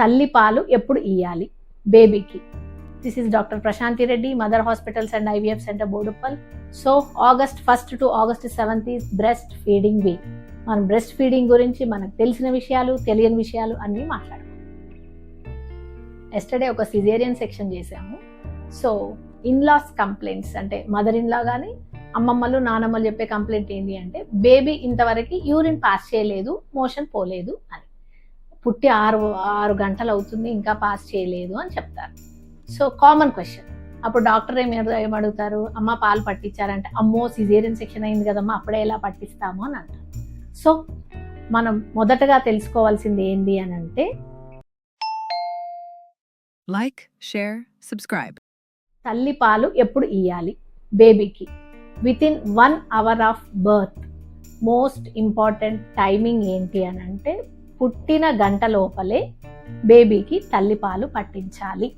తల్లి పాలు ఎప్పుడు ఇయ్యాలి బేబీకి? This is doctor Prashanthi Reddy, mother hospitals and IVF centre, Boduppal. So August 1st to August 7th is breast feeding week. మనం బ్రెస్ట్ ఫీడింగ్ గురించి మనకు తెలిసిన విషయాలు, తెలియని విషయాలు అన్నీ మాట్లాడుకుందాం. ఎస్టర్డే ఒక సిజేరియన్ సెక్షన్ చేసాము. సో ఇన్లాస్ కంప్లైంట్స్ అంటే మదర్ ఇన్లా కానీ అమ్మమ్మలు నానమ్మలు చెప్పే కంప్లైంట్ ఏంటి అంటే బేబీ ఇంతవరకు యూరిన్ పాస్ చేయలేదు, మోషన్ పోలేదు అని. పుట్టి 6 గంటలు అవుతుంది ఇంకా పాస్ చేయలేదు అని చెప్తారు. So common question. అప్పుడు డాక్టర్ ఏమడుగుతారు, అమ్మ పాలు పట్టించారంటే అమ్మో సిజేరియన్ సెక్షన్ అయింది కదమ్మా అప్పుడే ఎలా పట్టిస్తాము అని అంటారు. సో మనం మొదటగా తెలుసుకోవాల్సింది ఏంటి అని అంటే లైక్, షేర్, సబ్స్క్రైబ్. తల్లి పాలు ఎప్పుడు ఇయ్యాలి బేబీకి? Within 1 hour of birth. Most important timing ఏంటి అని అంటే పుట్టిన గంట లోపలే బేబీకి తల్లి పాలు పట్టించాలి.